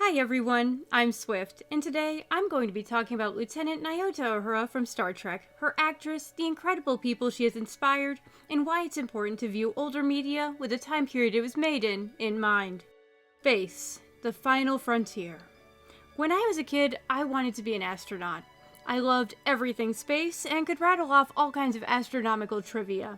Hi everyone, I'm Swift, and today I'm going to be talking about Lieutenant Nyota Uhura from Star Trek, her actress, the incredible people she has inspired, and why it's important to view older media with the time period it was made in mind. Space, the final frontier. When I was a kid, I wanted to be an astronaut. I loved everything space and could rattle off all kinds of astronomical trivia.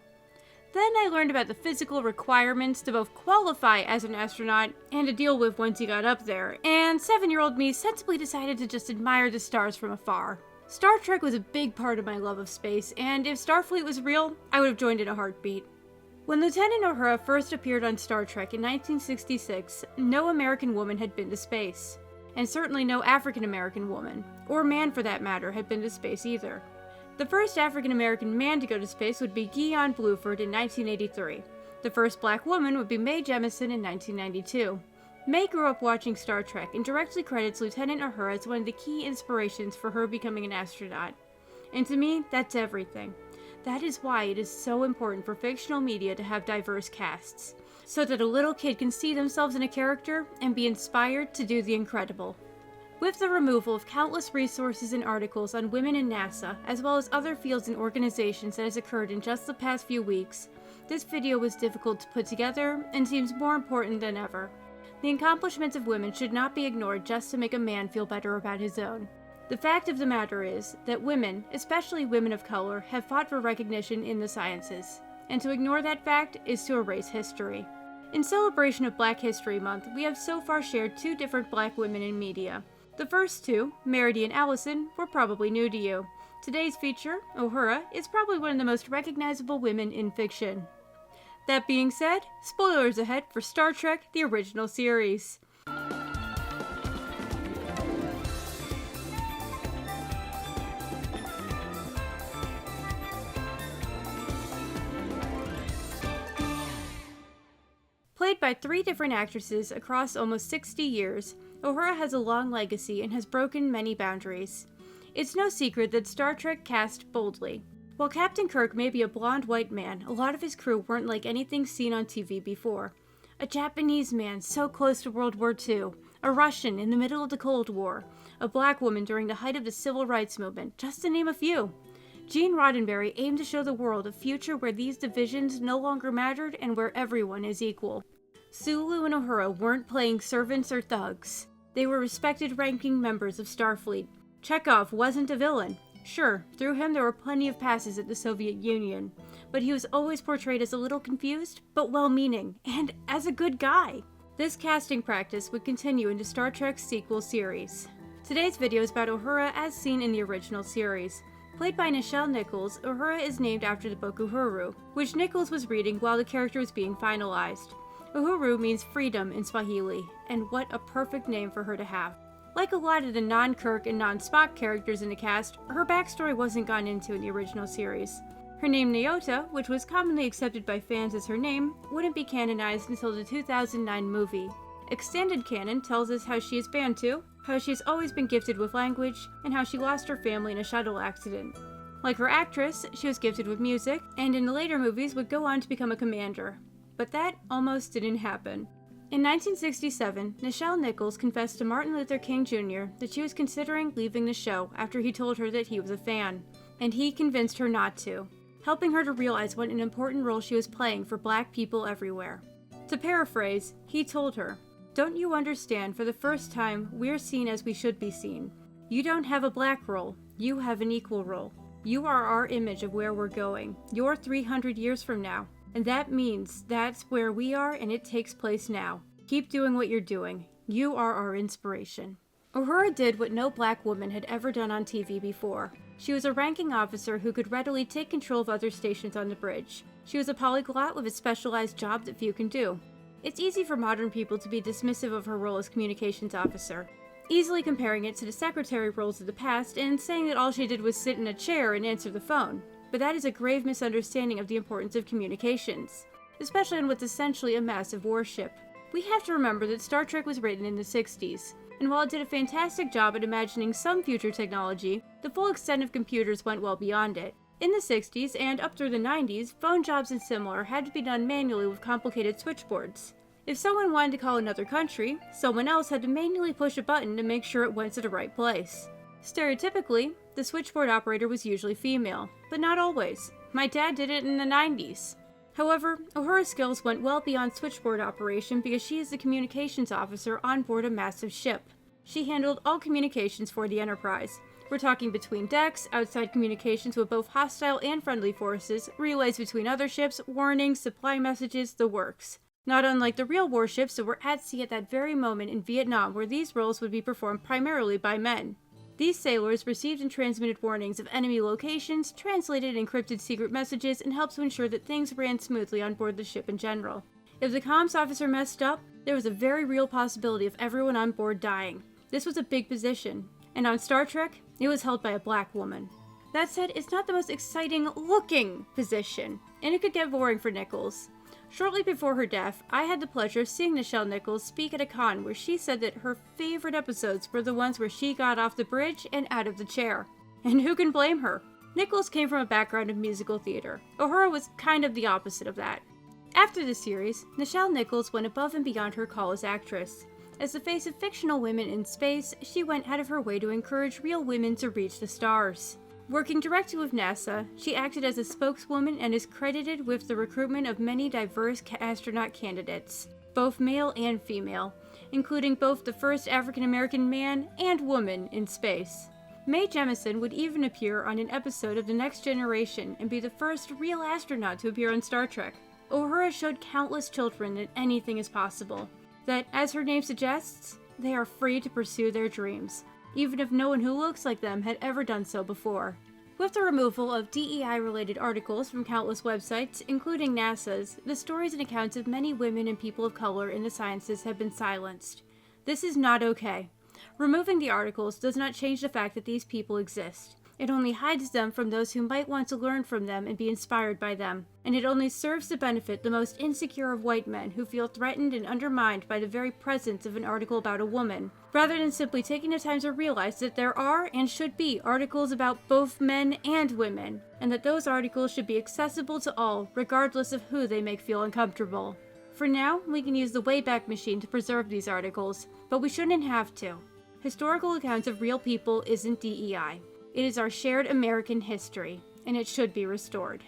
Then I learned about the physical requirements to both qualify as an astronaut and to deal with once you got up there, and 7-year-old me sensibly decided to just admire the stars from afar. Star Trek was a big part of my love of space, and if Starfleet was real, I would have joined in a heartbeat. When Lieutenant Uhura first appeared on Star Trek in 1966, no American woman had been to space, and certainly no African American woman, or man for that matter, had been to space either. The first African-American man to go to space would be Guion Bluford in 1983. The first black woman would be Mae Jemison in 1992. Mae grew up watching Star Trek and directly credits Lieutenant Uhura as one of the key inspirations for her becoming an astronaut. And to me, that's everything. That is why it is so important for fictional media to have diverse casts, so that a little kid can see themselves in a character and be inspired to do the incredible. With the removal of countless resources and articles on women in NASA, as well as other fields and organizations that has occurred in just the past few weeks, this video was difficult to put together and seems more important than ever. The accomplishments of women should not be ignored just to make a man feel better about his own. The fact of the matter is that women, especially women of color, have fought for recognition in the sciences, and to ignore that fact is to erase history. In celebration of Black History Month, we have so far shared 2 different black women in media. The first 2, Meredith and Allison, were probably new to you. Today's feature, Uhura, is probably one of the most recognizable women in fiction. That being said, spoilers ahead for Star Trek, the original series. Played by 3 different actresses across almost 60 years, Uhura has a long legacy and has broken many boundaries. It's no secret that Star Trek cast boldly. While Captain Kirk may be a blonde white man, a lot of his crew weren't like anything seen on TV before. A Japanese man so close to World War II, a Russian in the middle of the Cold War, a black woman during the height of the Civil Rights Movement, just to name a few. Gene Roddenberry aimed to show the world a future where these divisions no longer mattered and where everyone is equal. Sulu and Uhura weren't playing servants or thugs. They were respected ranking members of Starfleet. Chekhov wasn't a villain. Sure, through him there were plenty of passes at the Soviet Union, but he was always portrayed as a little confused, but well-meaning, and as a good guy. This casting practice would continue into Star Trek's sequel series. Today's video is about Uhura as seen in the original series. Played by Nichelle Nichols, Uhura is named after the book Uhuru, which Nichols was reading while the character was being finalized. Uhuru means freedom in Swahili, and what a perfect name for her to have. Like a lot of the non-Kirk and non-Spock characters in the cast, her backstory wasn't gone into in the original series. Her name Nyota, which was commonly accepted by fans as her name, wouldn't be canonized until the 2009 movie. Extended canon tells us how she is Bantu, how she's always been gifted with language, and how she lost her family in a shuttle accident. Like her actress, she was gifted with music, and in the later movies would go on to become a commander. But that almost didn't happen. In 1967, Nichelle Nichols confessed to Martin Luther King Jr. that she was considering leaving the show after he told her that he was a fan, and he convinced her not to, helping her to realize what an important role she was playing for black people everywhere. To paraphrase, he told her, "Don't you understand, for the first time, we're seen as we should be seen. You don't have a black role, you have an equal role. You are our image of where we're going. You're 300 years from now. And that means that's where we are and it takes place now. Keep doing what you're doing. You are our inspiration." Uhura did what no black woman had ever done on TV before. She was a ranking officer who could readily take control of other stations on the bridge. She was a polyglot with a specialized job that few can do. It's easy for modern people to be dismissive of her role as communications officer, easily comparing it to the secretary roles of the past and saying that all she did was sit in a chair and answer the phone. But that is a grave misunderstanding of the importance of communications, especially on what's essentially a massive warship. We have to remember that Star Trek was written in the 60s, and while it did a fantastic job at imagining some future technology, the full extent of computers went well beyond it. In the 60s and up through the 90s, phone jobs and similar had to be done manually with complicated switchboards. If someone wanted to call another country, someone else had to manually push a button to make sure it went to the right place. Stereotypically, the switchboard operator was usually female, but not always. My dad did it in the 90s. However, Uhura's skills went well beyond switchboard operation because she is the communications officer on board a massive ship. She handled all communications for the Enterprise. We're talking between decks, outside communications with both hostile and friendly forces, relays between other ships, warnings, supply messages, the works. Not unlike the real warships that were at sea at that very moment in Vietnam, where these roles would be performed primarily by men. These sailors received and transmitted warnings of enemy locations, translated encrypted secret messages, and helped to ensure that things ran smoothly on board the ship in general. If the comms officer messed up, there was a very real possibility of everyone on board dying. This was a big position, and on Star Trek, it was held by a black woman. That said, it's not the most exciting looking position, and it could get boring for Nichols. Shortly before her death, I had the pleasure of seeing Nichelle Nichols speak at a con where she said that her favorite episodes were the ones where she got off the bridge and out of the chair. And who can blame her? Nichols came from a background of musical theater. Uhura was kind of the opposite of that. After the series, Nichelle Nichols went above and beyond her call as actress. As the face of fictional women in space, she went out of her way to encourage real women to reach the stars. Working directly with NASA, she acted as a spokeswoman and is credited with the recruitment of many diverse astronaut candidates, both male and female, including both the first African-American man and woman in space. Mae Jemison would even appear on an episode of The Next Generation and be the first real astronaut to appear on Star Trek. Uhura showed countless children that anything is possible, that, as her name suggests, they are free to pursue their dreams, even if no one who looks like them had ever done so before. With the removal of DEI-related articles from countless websites, including NASA's, the stories and accounts of many women and people of color in the sciences have been silenced. This is not okay. Removing the articles does not change the fact that these people exist. It only hides them from those who might want to learn from them and be inspired by them. And it only serves to benefit the most insecure of white men who feel threatened and undermined by the very presence of an article about a woman, rather than simply taking the time to realize that there are and should be articles about both men and women, and that those articles should be accessible to all, regardless of who they make feel uncomfortable. For now, we can use the Wayback Machine to preserve these articles, but we shouldn't have to. Historical accounts of real people isn't DEI. It is our shared American history, and it should be restored.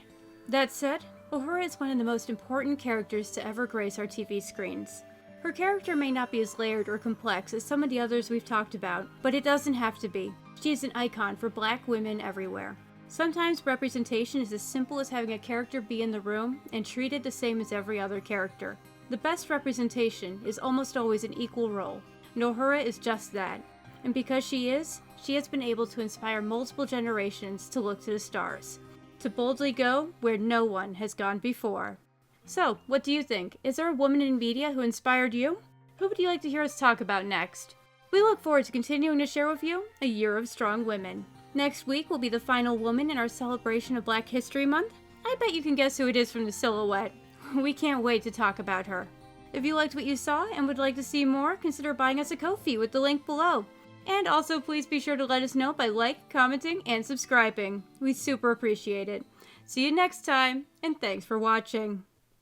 That said, Uhura is one of the most important characters to ever grace our TV screens. Her character may not be as layered or complex as some of the others we've talked about, but it doesn't have to be. She is an icon for black women everywhere. Sometimes representation is as simple as having a character be in the room and treated the same as every other character. The best representation is almost always an equal role, and Uhura is just that. And because she has been able to inspire multiple generations to look to the stars, to boldly go where no one has gone before. So, what do you think? Is there a woman in media who inspired you? Who would you like to hear us talk about next? We look forward to continuing to share with you a year of strong women. Next week will be the final woman in our celebration of Black History Month. I bet you can guess who it is from the silhouette. We can't wait to talk about her. If you liked what you saw and would like to see more, consider buying us a Ko-fi with the link below. And also, please be sure to let us know by commenting, and subscribing. We super appreciate it. See you next time, and thanks for watching.